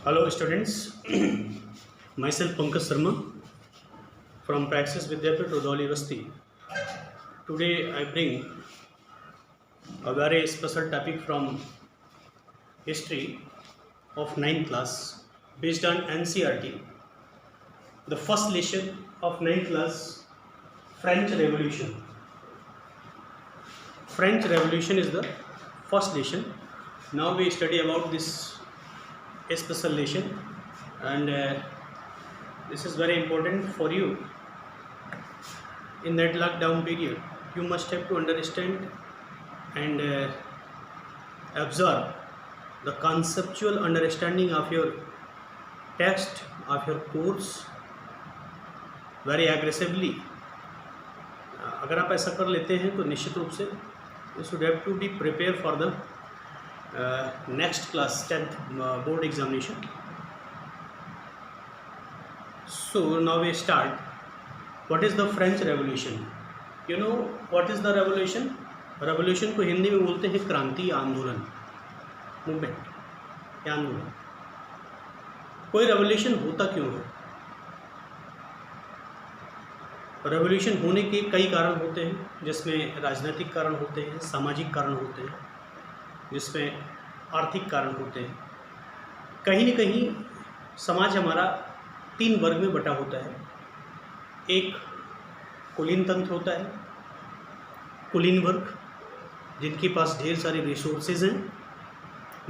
Hello students, myself Pankaj Sharma from Praxis Vidyapit Rudoli Vasti. Today I bring a very special topic from history of 9th class based on NCERT. The first lesson of 9th class, French Revolution. French Revolution is the first lesson. Now we study about this special lesson, and this is very important for you. In that lockdown period, you must have to understand and absorb the conceptual understanding of your text, of your course very aggressively. अगर आप ऐसा कर लेते हैं तो निश्चित रूप से you should have to be prepared for the next class 10th board examination. So now we start. What is the French Revolution? You know what is the revolution? Revolution को हिंदी में बोलते हैं क्रांति या आंदोलन, मूवमेंट या आंदोलन. कोई रेवोल्यूशन होता क्यों है? रेवोल्यूशन होने के कई कारण होते हैं, जिसमें राजनीतिक कारण होते हैं, सामाजिक कारण होते हैं, जिसमें आर्थिक कारण होते हैं. कहीं न कहीं समाज हमारा 3 वर्ग में बटा होता है. एक कुलीन तंत्र होता है, कुलीन वर्ग जिनके पास ढेर सारे रिसोर्सेज हैं.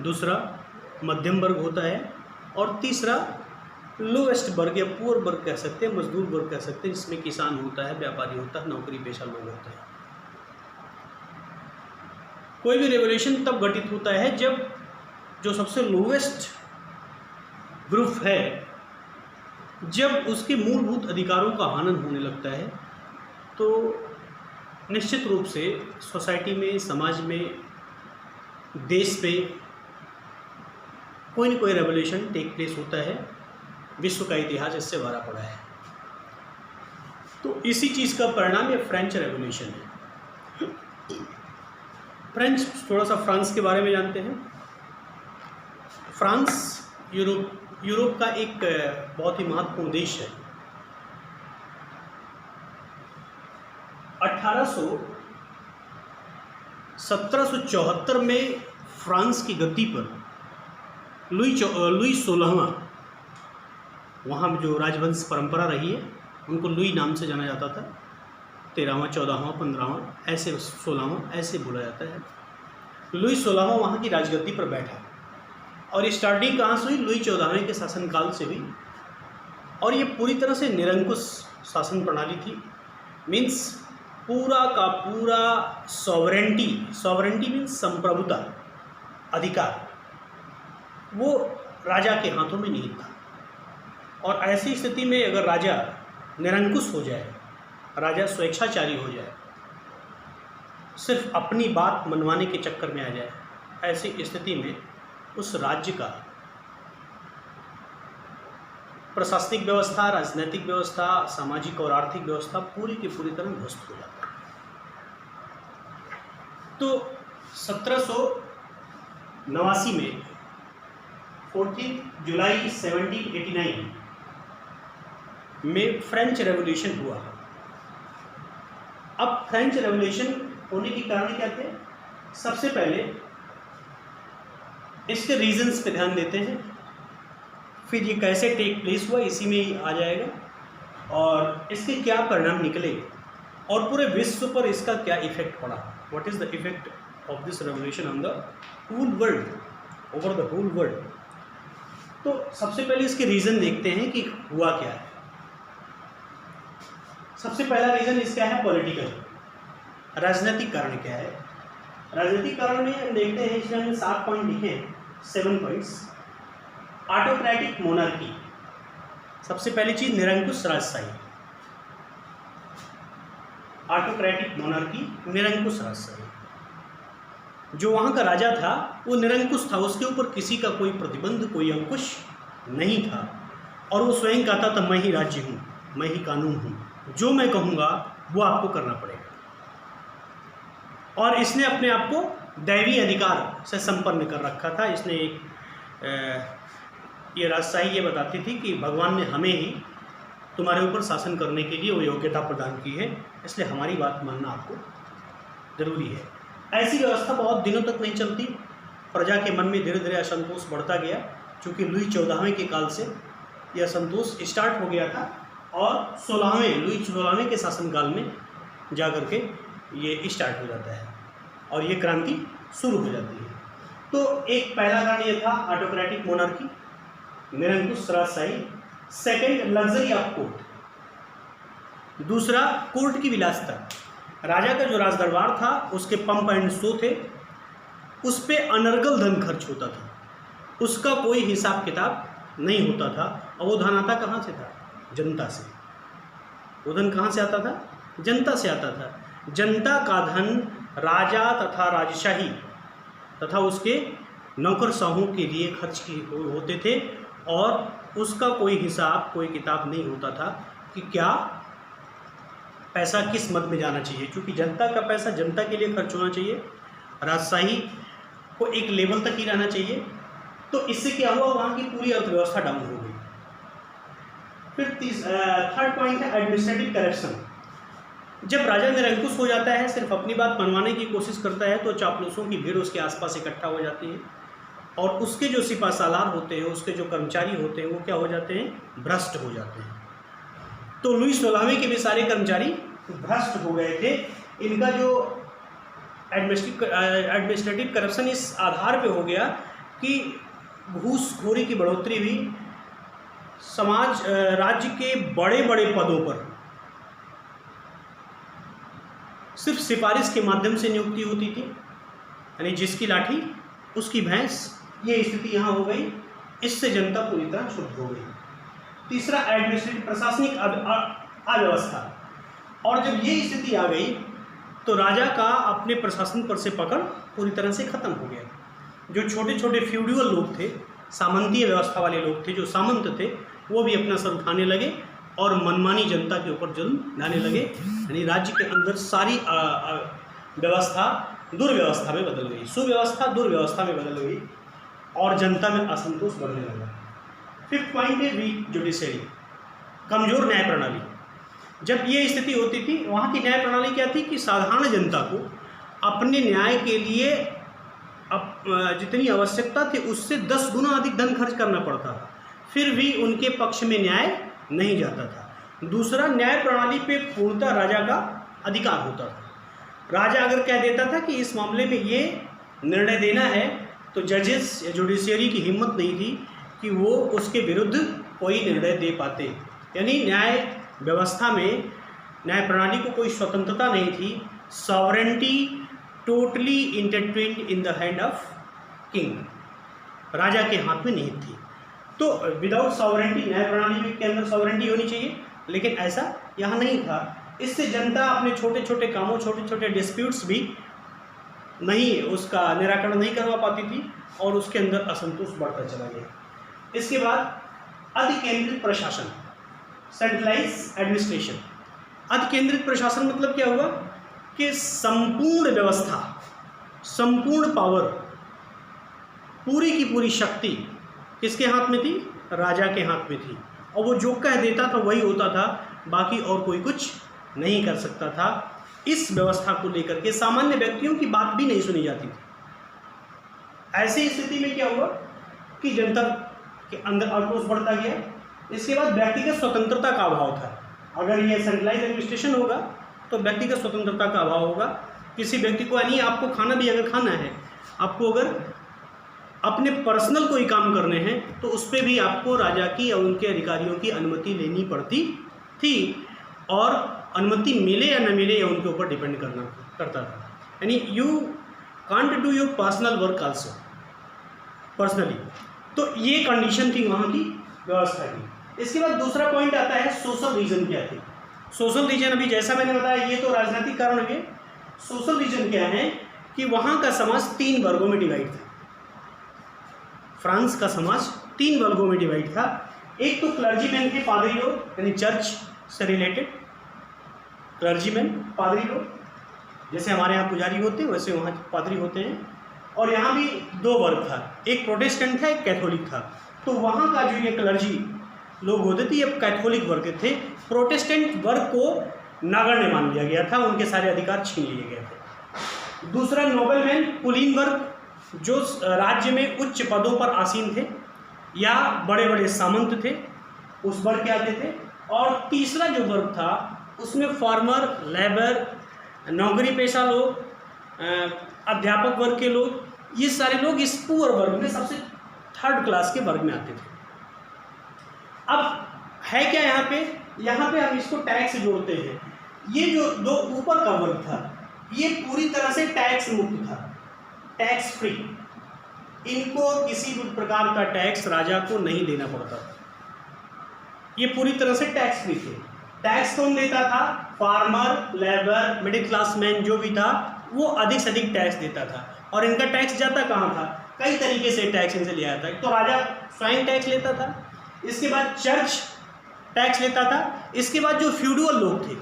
दूसरा मध्यम वर्ग होता है, और तीसरा लोएस्ट वर्ग या पुअर वर्ग कह सकते हैं, मजदूर वर्ग कह सकते हैं, जिसमें किसान होता है, व्यापारी होता है, नौकरी पेशा लोग होते हैं. कोई भी रेवोल्यूशन तब घटित होता है जब जो सबसे लोवेस्ट ग्रुप है, जब उसके मूलभूत अधिकारों का हनन होने लगता है, तो निश्चित रूप से सोसाइटी में, समाज में, देश पे कोई न कोई रेवोल्यूशन टेक प्लेस होता है. विश्व का इतिहास इससे भरा पड़ा है. तो इसी चीज़ का परिणाम ये फ्रेंच रेवोल्यूशन है. फ्रेंच, थोड़ा सा फ्रांस के बारे में जानते हैं. फ्रांस यूरोप का एक बहुत ही महत्वपूर्ण देश है. 1774 में फ्रांस की गद्दी पर लुई 16वां, वहाँ जो राजवंश परंपरा रही है उनको लुई नाम से जाना जाता था. 13वां, 14वां, 15वां, ऐसे 16वां ऐसे बोला जाता है. लुई 16वां वहाँ की राजगद्दी पर बैठा, और स्टार्टिंग कहाँ से हुई? लुई 14वें के शासनकाल से हुई. और ये पूरी तरह से निरंकुश शासन प्रणाली थी. मीन्स पूरा का पूरा सॉवरेंटी मीन्स संप्रभुता, अधिकार, वो राजा के हाथों में नहीं था. और ऐसी स्थिति में अगर राजा निरंकुश हो जाए, राजा स्वेच्छाचारी हो जाए, सिर्फ अपनी बात मनवाने के चक्कर में आ जाए, ऐसी स्थिति में उस राज्य का प्रशासनिक व्यवस्था, राजनीतिक व्यवस्था, सामाजिक और आर्थिक व्यवस्था पूरी की पूरी तरह ध्वस्त हो जाता है. तो 1789 में 14 जुलाई 1789 में फ्रेंच रेवोल्यूशन हुआ. अब फ्रेंच रेवोल्यूशन होने के कारण क्या थे? सबसे पहले इसके रीजंस पे ध्यान देते हैं, फिर ये कैसे टेक प्लेस हुआ इसी में ही आ जाएगा, और इसके क्या परिणाम निकले, और पूरे विश्व पर इसका क्या इफेक्ट पड़ा. What is the effect of this revolution on the whole world, over the whole world. तो सबसे पहले इसके रीज़न देखते हैं कि हुआ क्या है. सबसे पहला रीज़न इसका है पॉलिटिकल, राजनीतिक कारण क्या है. राजनीतिक कारण में हम देखते हैं, इसमें हमने 7 पॉइंट लिखे हैं, 7 पॉइंट्स. ऑटोक्रेटिक मोनार्की, सबसे पहली चीज निरंकुश राजशाही. ऑटोक्रेटिक मोनार्की, निरंकुश राजशाही. जो वहाँ का राजा था वो निरंकुश था, उसके ऊपर किसी का कोई प्रतिबंध, कोई अंकुश नहीं था, और वो स्वयं कहता था मैं ही राज्य हूँ, मैं ही कानून हूँ, जो मैं कहूँगा वो आपको करना पड़ेगा. और इसने अपने आप को दैवीय अधिकार से संपन्न कर रखा था. इसने एक ये राजशाही ये बताती थी कि भगवान ने हमें ही तुम्हारे ऊपर शासन करने के लिए वो योग्यता प्रदान की है, इसलिए हमारी बात मानना आपको जरूरी है। ऐसी व्यवस्था बहुत दिनों तक नहीं चलती। प्रजा के मन में धीरे धीरे असंतोष बढ़ता गया, क्योंकि लुई 14वें के काल से यह असंतोष स्टार्ट हो गया था और लुई 16वें के शासनकाल में जा कर के ये स्टार्ट हो जाता है और ये क्रांति शुरू हो जाती है। तो एक पहला कारण ये था ऑटोक्रेटिक मोनार्की, निरंकुश राजशाही। Second, luxury of court. दूसरा, कोर्ट की विलासिता। राजा का जो राज दरबार था उसके पंप एंड शो थे, उस पर अनर्गल धन खर्च होता था, उसका कोई हिसाब किताब नहीं होता था। और वो धन आता कहाँ से था? जनता से। वो धन कहाँ से आता था? जनता से आता था। जनता का धन राजा तथा राजशाही तथा उसके नौकरशाहों के लिए खर्च होते थे और उसका कोई हिसाब कोई किताब नहीं होता था कि क्या पैसा किस मद में जाना चाहिए, क्योंकि जनता का पैसा जनता के लिए खर्च होना चाहिए, राजशाही को एक लेवल तक ही रहना चाहिए। तो इससे क्या हुआ, वहाँ की पूरी अर्थव्यवस्था डाउन हो गई। फिर थर्ड पॉइंट है एडमिनिस्ट्रेटिव करप्शन। जब राजा निरंकुश हो जाता है, सिर्फ अपनी बात मनवाने की कोशिश करता है, तो चापलूसों की भीड़ उसके आसपास इकट्ठा हो जाती है और उसके जो सिपा सालार होते हैं, उसके जो कर्मचारी होते हैं, वो क्या हो जाते हैं? भ्रष्ट हो जाते हैं। तो लुई 16वें के भी सारे कर्मचारी भ्रष्ट हो गए थे। इनका जो एडमिनिस्ट्रेटिव करप्शन इस आधार पे हो गया कि घूसखोरी की बढ़ोतरी हुई, राज्य के बड़े बड़े पदों पर सिर्फ सिफारिश के माध्यम से नियुक्ति होती थी, यानी जिसकी लाठी उसकी भैंस, ये स्थिति यहाँ हो गई। इससे जनता पूरी तरह क्षुब्ध हो गई। तीसरा, एडमिनिस्ट्रेटिव प्रशासनिक अव्यवस्था। और जब ये स्थिति आ गई तो राजा का अपने प्रशासन पर से पकड़ पूरी तरह से खत्म हो गया। जो छोटे छोटे फ्यूडल लोग थे, सामंतीय व्यवस्था वाले लोग थे, जो सामंत थे, वो भी अपना सर उठाने लगे और मनमानी जनता के ऊपर जुल्म ढाने लगे। यानी राज्य के अंदर सारी व्यवस्था दुर्व्यवस्था में बदल गई, सुव्यवस्था दुर्व्यवस्था में बदल गई और जनता में असंतोष बढ़ने लगा। फिफ्थ पॉइंट है वीक जुडिशरी, कमजोर न्याय प्रणाली। जब ये स्थिति होती थी, वहाँ की न्याय प्रणाली क्या थी कि साधारण जनता को अपने न्याय के लिए जितनी आवश्यकता थी उससे 10 गुना अधिक धन खर्च करना पड़ता था, फिर भी उनके पक्ष में न्याय नहीं जाता था। दूसरा, न्याय प्रणाली पे पूर्णतः राजा का अधिकार होता था। राजा अगर कह देता था कि इस मामले में ये निर्णय देना है, तो जजेस या जुडिशियरी की हिम्मत नहीं थी कि वो उसके विरुद्ध कोई निर्णय दे पाते। यानी न्याय व्यवस्था में, न्याय प्रणाली को कोई स्वतंत्रता नहीं थी। Sovereignty totally intertwined in the hand of king, राजा के हाथ में नहीं थी। तो विदाउट सॉवरेंटी, न्याय प्रणाली के अंदर सॉवरेंटी होनी चाहिए, लेकिन ऐसा यहाँ नहीं था। इससे जनता अपने छोटे छोटे कामों, छोटे छोटे डिस्प्यूट्स भी नहीं, उसका निराकरण नहीं करवा पाती थी और उसके अंदर असंतोष बढ़ता चला गया। इसके बाद अधिकेंद्रित प्रशासन, सेंट्रलाइज एडमिनिस्ट्रेशन। अधिकेंद्रित प्रशासन मतलब क्या हुआ कि संपूर्ण व्यवस्था, संपूर्ण पावर, पूरी की पूरी शक्ति किसके हाथ में थी? राजा के हाथ में थी और वो जो कह देता था वही होता था, बाकी और कोई कुछ नहीं कर सकता था। इस व्यवस्था को लेकर के सामान्य व्यक्तियों की बात भी नहीं सुनी जाती थी। ऐसी स्थिति में क्या हुआ कि जनता के अंदर आक्रोश बढ़ता गया। इसके बाद व्यक्तिगत स्वतंत्रता का अभाव था। अगर ये सेंट्रलाइज एडमिनिस्ट्रेशन होगा तो व्यक्तिगत स्वतंत्रता का अभाव होगा। किसी व्यक्ति को, यानी आपको खाना भी अगर खाना है, आपको अगर अपने पर्सनल कोई काम करने हैं, तो उस पर भी आपको राजा की या उनके अधिकारियों की अनुमति लेनी पड़ती थी और अनुमति मिले या न मिले या उनके ऊपर डिपेंड करता था। यानी you can't do your personal work also personally. तो ये कंडीशन थी वहाँ की व्यवस्था की। इसके बाद दूसरा पॉइंट आता है सोशल रीजन क्या थे। सोशल रीजन, अभी जैसा मैंने बताया, ये तो राजनीतिक कारण है। सोशल रीजन क्या है कि वहाँ का समाज 3 वर्गों में डिवाइड था। फ्रांस का समाज 3 वर्गों में डिवाइड था। एक तो क्लर्जीमैन थे, पादरी लोग, यानी चर्च से रिलेटेड क्लर्जीमैन, पादरी लोग, जैसे हमारे यहाँ पुजारी होते हैं वैसे वहाँ पादरी होते हैं। और यहाँ भी 2 वर्ग था, एक प्रोटेस्टेंट था, एक कैथोलिक था। तो वहाँ का जो ये क्लर्जी लोग होते थे, ये कैथोलिक वर्ग थे, प्रोटेस्टेंट वर्ग को नगण्य मान लिया गया था, उनके सारे अधिकार छीन लिए गए थे। दूसरा नोबलमैन, कुलीन वर्ग, जो राज्य में उच्च पदों पर आसीन थे या बड़े बड़े सामंत थे, उस वर्ग के आते थे। और तीसरा जो वर्ग था उसमें फार्मर, लेबर, नौकरी पेशा लोग, अध्यापक वर्ग के लोग, ये सारे लोग इस पुअर वर्ग में सबसे थर्ड क्लास के वर्ग में आते थे। अब है क्या यहाँ पे हम इसको टैक्स से जोड़ते हैं। ये जो दो ऊपर का वर्ग था ये पूरी तरह से टैक्स मुक्त था, टैक्स फ्री। इनको किसी भी प्रकार का टैक्स राजा को नहीं देना पड़ता था, ये पूरी तरह से टैक्स फ्री थे। टैक्स कौन देता था? Farmer, labour, middle class man जो भी था वो अधिक से अधिक टैक्स देता था। और इनका टैक्स जाता कहाँ था? कई तरीके से टैक्स इनसे लिया जाता है। तो राजा स्वयं टैक्स लेता था, इसके बाद चर्च टैक्स लेता था, इसके बाद जो फ्यूडल लोग थे,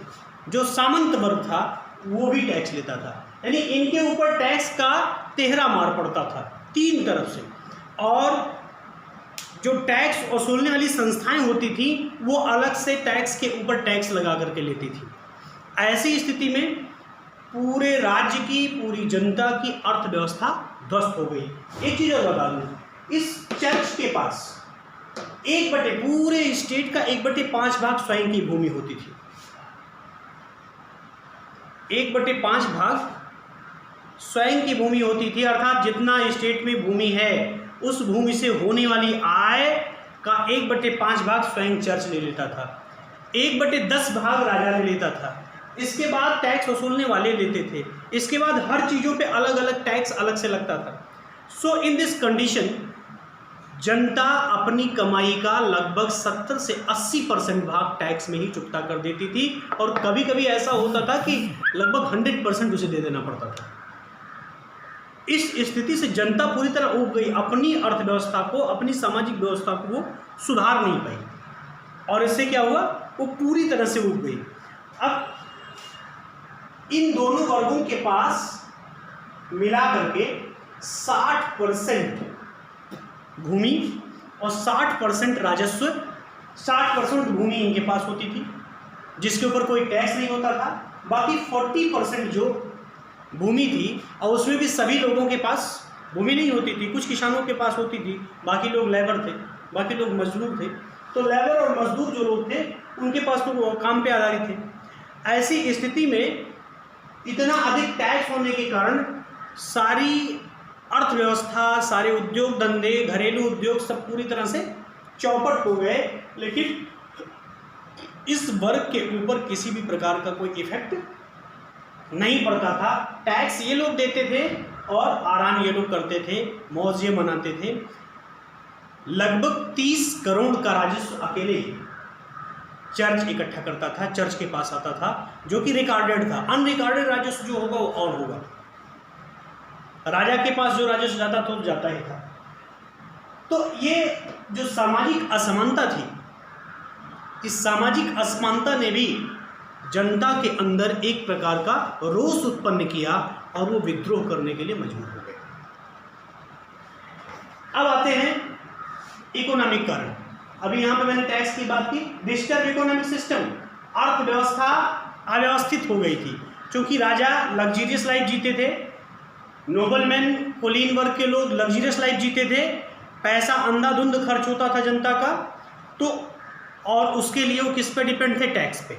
जो सामंत वर्ग था, वो भी टैक्स लेता था। यानी इनके ऊपर टैक्स का तिहरा मार पड़ता था तीन तरफ से। और जो टैक्स वसूलने वाली संस्थाएं होती थी वो अलग से टैक्स के ऊपर टैक्स लगा करके लेती थी। ऐसी स्थिति में पूरे राज्य की, पूरी जनता की अर्थव्यवस्था ध्वस्त हो गई। एक चीज़ और बता दूँ, इस चर्च के पास पूरे स्टेट का 1/5 भाग स्वयं की भूमि होती थी। 1/5 भाग स्वयं की भूमि होती थी, अर्थात जितना स्टेट में भूमि है उस भूमि से होने वाली आय का 1/5 भाग स्वयं चर्च ले लेता था, 1/10 भाग राजा ले लेता था। इसके बाद टैक्स वसूलने वाले लेते थे, इसके बाद हर चीज़ों पे अलग अलग टैक्स अलग से लगता था। सो इन दिस कंडीशन जनता अपनी कमाई का लगभग 70 से 80% भाग टैक्स में ही चुकता कर देती थी। और कभी कभी ऐसा होता था कि लगभग 100% उसे दे देना पड़ता था। इस स्थिति से जनता पूरी तरह उब गई, अपनी अर्थव्यवस्था को, अपनी सामाजिक व्यवस्था को वो सुधार नहीं पाई। और इससे क्या हुआ? वो पूरी तरह से उब गई। अब इन दोनों वर्गों के पास मिला करके 60% भूमि और 60% राजस्व, 60% भूमि इनके पास होती थी जिसके ऊपर कोई टैक्स नहीं होता था। बाकी 40% जो भूमि थी, और उसमें भी सभी लोगों के पास भूमि नहीं होती थी, कुछ किसानों के पास होती थी, बाकी लोग लेबर थे, बाकी लोग मजदूर थे। तो लेबर और मजदूर जो लोग थे उनके पास तो वो काम पे आधारित थे। ऐसी स्थिति में इतना अधिक टैक्स होने के कारण सारी अर्थव्यवस्था, सारे उद्योग धंधे, घरेलू उद्योग सब पूरी तरह से चौपट हो गए। लेकिन इस वर्ग के ऊपर किसी भी प्रकार का कोई इफेक्ट नहीं पड़ता था। टैक्स ये लोग देते थे और आराम ये लोग करते थे, मौज ये मनाते थे। लगभग 30 करोड़ का राजस्व अकेले ही चर्च इकट्ठा करता था, चर्च के पास आता था, जो कि रिकॉर्डेड था। अनरिकॉर्डेड राजस्व जो होगा वो और होगा। राजा के पास जो राजस्व जाता था वो जाता ही था। तो ये जो सामाजिक असमानता थी, इस सामाजिक असमानता ने भी जनता के अंदर एक प्रकार का रोष उत्पन्न किया और वो विद्रोह करने के लिए मजबूर हो गए। अब आते हैं इकोनॉमिक कारण। अभी यहाँ पे मैंने टैक्स की बात की। डिस्टर्ब इकोनॉमिक सिस्टम, अर्थव्यवस्था अव्यवस्थित हो गई थी क्योंकि राजा लग्जरियस लाइफ जीते थे, नोबलमैन, कुलीन वर्ग के लोग लग्जरियस लाइफ जीते थे, पैसा अंधाधुंध खर्च होता था जनता का, तो और उसके लिए वो किस पे डिपेंड थे? टैक्स पे।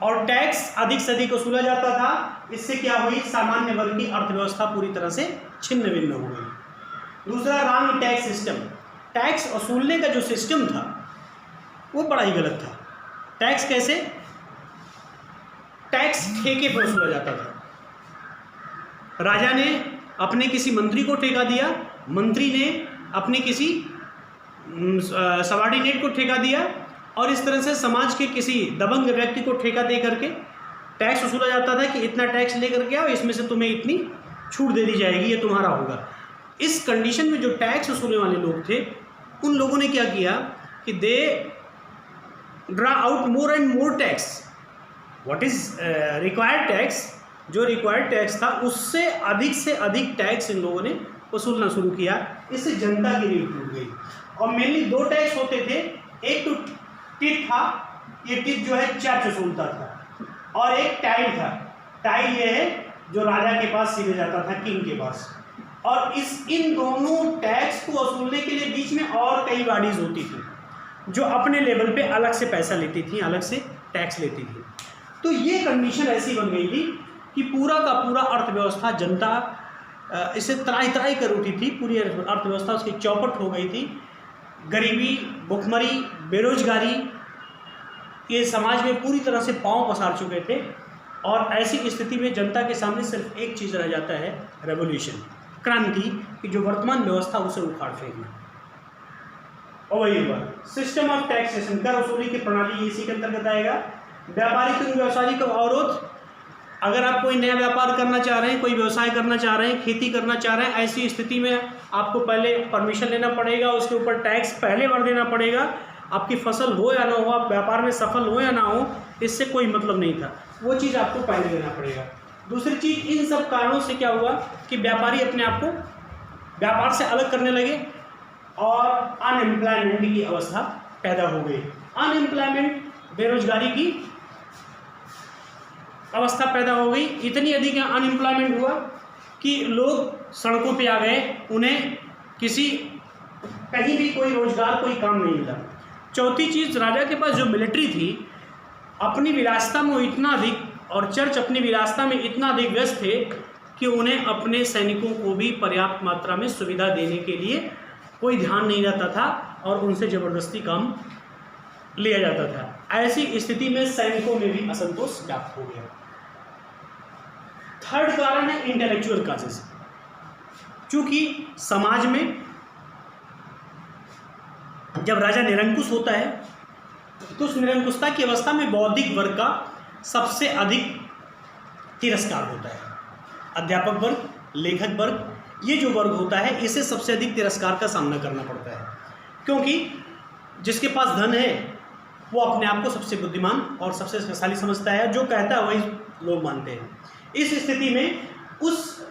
और टैक्स अधिक से अधिक वसूला जाता था। इससे क्या हुई? सामान्य वर्ग की अर्थव्यवस्था पूरी तरह से छिन्न भिन्न हो गई। दूसरा, रॉन्ग टैक्स सिस्टम। टैक्स वसूलने का जो सिस्टम था वो बड़ा ही गलत था। टैक्स कैसे? टैक्स ठेके पर वसूला जाता था। राजा ने अपने किसी मंत्री को ठेका दिया, मंत्री ने अपने किसी सबॉर्डिनेट को ठेका दिया, और इस तरह से समाज के किसी दबंग व्यक्ति को ठेका दे करके टैक्स वसूला जाता था कि इतना टैक्स लेकर के आओ, इसमें से तुम्हें इतनी छूट दे दी जाएगी, ये तुम्हारा होगा। इस कंडीशन में जो टैक्स वसूलने वाले लोग थे उन लोगों ने क्या किया कि they draw out more and more tax. What is required tax, जो रिक्वायर्ड टैक्स था उससे अधिक टैक्स इन लोगों ने वसूलना शुरू किया। इससे जनता की रीढ़ टूट गई। और मेनली दो टैक्स होते थे, एक तो टिट था, ये टिट जो है चर्च वसूलता था, और एक टाइल था। टाइल ये है जो राजा के पास सीधे जाता था, किंग के पास। और इन दोनों टैक्स को वसूलने के लिए बीच में और कई बॉडीज होती थी जो अपने लेवल पे अलग से पैसा लेती थी, अलग से टैक्स लेती थी। तो ये कंडीशन ऐसी बन गई थी कि पूरा का पूरा अर्थव्यवस्था, जनता इसे त्राही त्राही कर उठी थी, पूरी अर्थव्यवस्था उसकी चौपट हो गई थी। गरीबी, भुखमरी, बेरोजगारी ये समाज में पूरी तरह से पांव पसार चुके थे। और ऐसी स्थिति में जनता के सामने सिर्फ एक चीज़ रह जाता है, रेवोल्यूशन, क्रांति, कि जो वर्तमान व्यवस्था उसे उखाड़ फेंकना। और वही हुआ सिस्टम ऑफ टैक्सेशन, कर वसूली की प्रणाली, इसी के अंतर्गत आएगा। व्यापारिक एवं व्यावसायिक अवरोध, अगर आप कोई नया व्यापार करना चाह रहे हैं, कोई व्यवसाय करना चाह रहे हैं, खेती करना चाह रहे हैं, ऐसी स्थिति में आपको पहले परमिशन लेना पड़ेगा, उसके ऊपर टैक्स पहले भर देना पड़ेगा। आपकी फसल हो या ना हो, आप व्यापार में सफल हो या ना हो, इससे कोई मतलब नहीं था, वो चीज़ आपको पहले देना पड़ेगा। दूसरी चीज़, इन सब कारणों से क्या हुआ कि व्यापारी अपने आप को व्यापार से अलग करने लगे और अनएम्प्लॉयमेंट की अवस्था पैदा हो गई। अनएम्प्लॉयमेंट, बेरोजगारी की अवस्था पैदा हो गई। इतनी अधिक अनएम्प्लॉयमेंट हुआ कि लोग सड़कों पे आ गए, उन्हें कहीं भी कोई रोजगार, कोई काम नहीं मिला। चौथी चीज़, राजा के पास जो मिलिट्री थी, अपनी विलासिता में इतना अधिक, और चर्च अपनी विलासिता में इतना अधिक व्यस्त थे कि उन्हें अपने सैनिकों को भी पर्याप्त मात्रा में सुविधा देने के लिए कोई ध्यान नहीं रहता था और उनसे ज़बरदस्ती काम लिया जाता था। ऐसी स्थिति में सैनिकों में भी असंतोष व्याप्त हो गया। थर्ड कारण है इंटेलेक्चुअल काजेस। चूंकि समाज में जब राजा निरंकुश होता है तो उस निरंकुशता की अवस्था में बौद्धिक वर्ग का सबसे अधिक तिरस्कार होता है। अध्यापक वर्ग, लेखक वर्ग, ये जो वर्ग होता है इसे सबसे अधिक तिरस्कार का सामना करना पड़ता है, क्योंकि जिसके पास धन है वो अपने आप को सबसे बुद्धिमान और सबसे शक्तिशाली समझता है, जो कहता है वही लोग मानते हैं। इस स्थिति में उस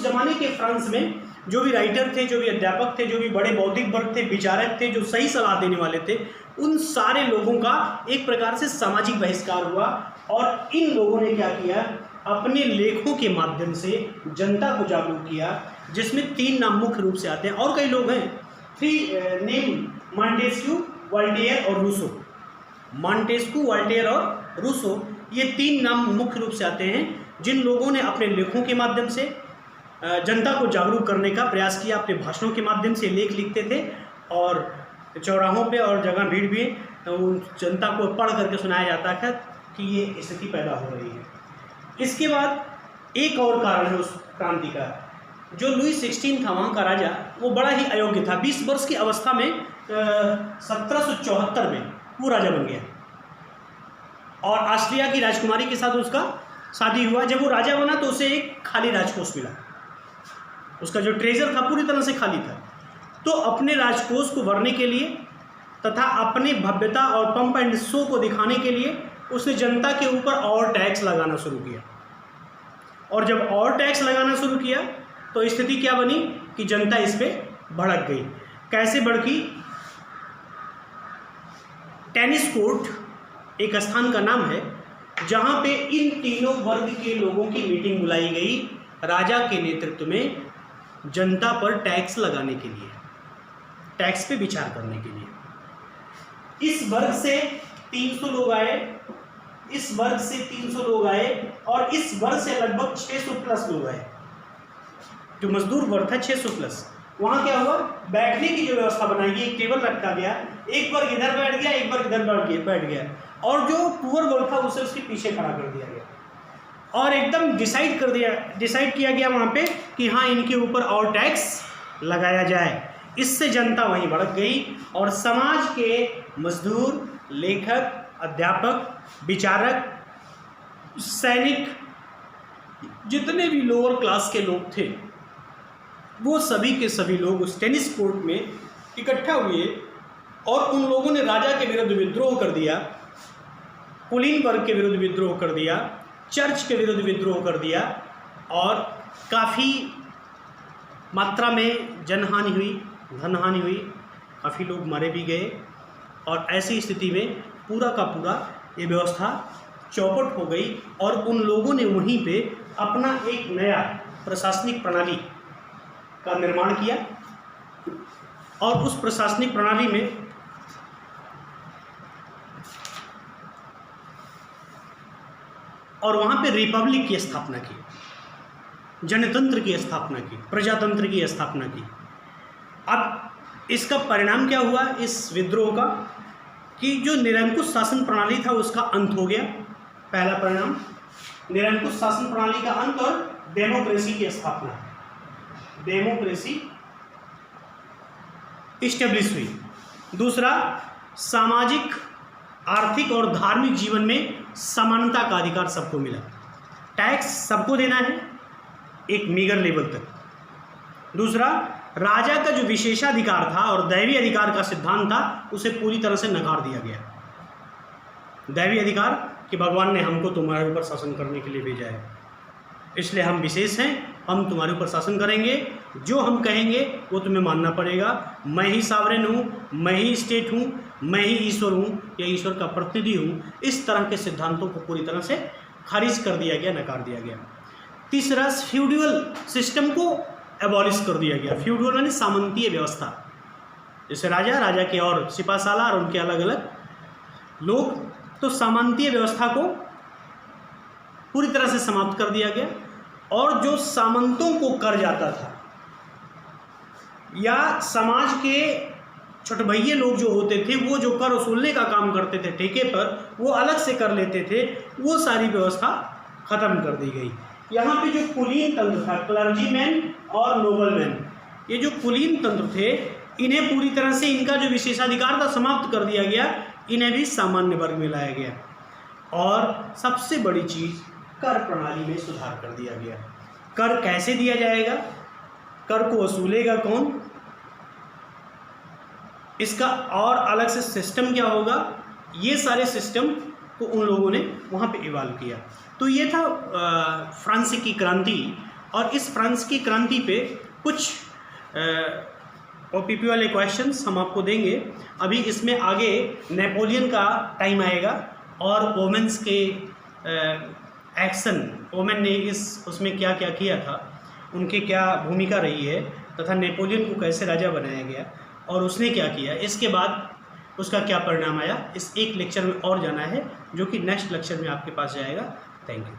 जमाने के फ्रांस में जो भी राइटर थे, जो भी अध्यापक थे, जो भी बड़े बौद्धिक वर्ग थे, विचारक थे, जो सही सलाह देने वाले थे, उन सारे लोगों का एक प्रकार से सामाजिक बहिष्कार हुआ। और इन लोगों ने क्या किया, अपने लेखों के माध्यम से जनता को जागरूक किया, जिसमें 3 नाम मुख्य रूप से आते हैं, और कई लोग हैं, 3 नेम, मॉन्टेस्क्यू, वोल्टेयर और रूसो। मॉन्टेस्क्यू, वोल्टेयर और रूसो, ये 3 नाम मुख्य रूप से आते हैं, जिन लोगों ने अपने लेखों के माध्यम से जनता को जागरूक करने का प्रयास किया। अपने भाषणों के माध्यम से लेख लिखते थे और चौराहों पे और जगह भीड़ भी जनता को पढ़ करके सुनाया जाता था कि ये स्थिति पैदा हो रही है। इसके बाद एक और कारण है उस क्रांति का, जो लुई 16 था वहाँ का राजा, वो बड़ा ही अयोग्य था। 20 वर्ष की अवस्था में 1774 में वो राजा बन गया और ऑस्ट्रिया की राजकुमारी के साथ उसका शादी हुआ। जब वो राजा बना तो उसे एक खाली राजकोष मिला, उसका जो ट्रेजर था पूरी तरह से खाली था। तो अपने राजकोष को भरने के लिए तथा अपने भव्यता और पंप एंड शो को दिखाने के लिए उसने जनता के ऊपर और टैक्स लगाना शुरू किया। और जब और टैक्स लगाना शुरू किया तो स्थिति क्या बनी कि जनता इस पे भड़क गई। कैसे भड़की? टेनिस कोर्ट एक स्थान का नाम है जहां पे इन तीनों वर्ग के लोगों की मीटिंग बुलाई गई राजा के नेतृत्व में, जनता पर टैक्स लगाने के लिए, टैक्स पे विचार करने के लिए। इस वर्ग से 300 लोग आए, इस वर्ग से 300 लोग आए और इस वर्ग से लगभग 600 प्लस लोग आए। जो मजदूर वर्ग था 600 प्लस। वहाँ क्या हुआ, बैठने की जो व्यवस्था बनाई गई, एक टेबल रखा गया, एक वर्ग इधर बैठ गया, एक वर्ग इधर बैठ गया और जो पुअर वर्ग था उसे उसके पीछे खड़ा कर दिया गया और एकदम डिसाइड किया गया वहाँ पे कि हाँ इनके ऊपर और टैक्स लगाया जाए। इससे जनता वहीं भड़क गई और समाज के मजदूर, लेखक, अध्यापक, विचारक, सैनिक, जितने भी लोअर क्लास के लोग थे वो सभी के सभी लोग उस टेनिस कोर्ट में इकट्ठा हुए और उन लोगों ने राजा के विरुद्ध विद्रोह कर दिया, कुलीन वर्ग के विरुद्ध विद्रोह कर दिया, चर्च के विरुद्ध विद्रोह कर दिया और काफ़ी मात्रा में जनहानि हुई, धन हानि हुई, काफ़ी लोग मारे भी गए, और ऐसी स्थिति में पूरा का पूरा ये व्यवस्था चौपट हो गई और उन लोगों ने वहीं पे अपना एक नया प्रशासनिक प्रणाली का निर्माण किया और उस प्रशासनिक प्रणाली में और वहाँ पे रिपब्लिक की स्थापना की, जनतंत्र की स्थापना की, प्रजातंत्र की स्थापना की। अब इसका परिणाम क्या हुआ इस विद्रोह का कि जो निरंकुश शासन प्रणाली था उसका अंत हो गया। पहला परिणाम निरंकुश शासन प्रणाली का अंत और डेमोक्रेसी की स्थापना, डेमोक्रेसी इस्टेब्लिश हुई। दूसरा, सामाजिक, आर्थिक और धार्मिक जीवन में समानता का अधिकार सबको मिला। टैक्स सबको देना है एक मीगर लेवल तक। दूसरा, राजा का जो विशेषाधिकार था और दैवीय अधिकार का सिद्धांत था उसे पूरी तरह से नकार दिया गया। दैवीय अधिकार कि भगवान ने हमको तुम्हारे ऊपर शासन करने के लिए भेजा है, इसलिए हम विशेष हैं, हम तुम्हारे ऊपर शासन करेंगे, जो हम कहेंगे वो तुम्हें मानना पड़ेगा। मैं ही सावरेन हूँ, मैं ही स्टेट हूँ, मैं ही ईश्वर हूँ या ईश्वर का प्रतिनिधि हूँ। इस तरह के सिद्धांतों को पूरी तरह से खारिज कर दिया गया, नकार दिया गया। तीसरा, फ्यूडल सिस्टम को एबॉलिश कर दिया गया। फ्यूडल यानी सामंतीय व्यवस्था, जैसे राजा के और सिपासालार और उनके अलग अलग लोग, तो सामंतीय व्यवस्था को पूरी तरह से समाप्त कर दिया गया। और जो सामंतों को कर जाता था या समाज के छोटभैये लोग जो होते थे वो जो कर वसूलने का काम करते थे ठेके पर, वो अलग से कर लेते थे, वो सारी व्यवस्था खत्म कर दी गई। यहाँ पे जो कुलीन तंत्र था, क्लर्जीमैन और नोबलमैन, ये जो कुलीन तंत्र थे इन्हें पूरी तरह से इनका जो विशेषाधिकार था समाप्त कर दिया गया, इन्हें भी सामान्य वर्ग में लाया गया। और सबसे बड़ी चीज़, कर प्रणाली में सुधार कर दिया गया। कर कैसे दिया जाएगा, कर को वसूलेगा कौन, इसका और अलग से सिस्टम क्या होगा, ये सारे सिस्टम को उन लोगों ने वहाँ पे इवाल्व किया। तो ये था फ्रांस की क्रांति। और इस फ्रांस की क्रांति पे कुछ ओपीपी वाले क्वेश्चंस हम आपको देंगे। अभी इसमें आगे नेपोलियन का टाइम आएगा और वोमेंस के एक्शन, वोमेन ने उसमें क्या क्या किया था, उनकी क्या भूमिका रही है, तथा नेपोलियन को कैसे राजा बनाया गया और उसने क्या किया, इसके बाद उसका क्या परिणाम आया, इस एक लेक्चर में और जाना है जो कि नेक्स्ट लेक्चर में आपके पास जाएगा। Thank you.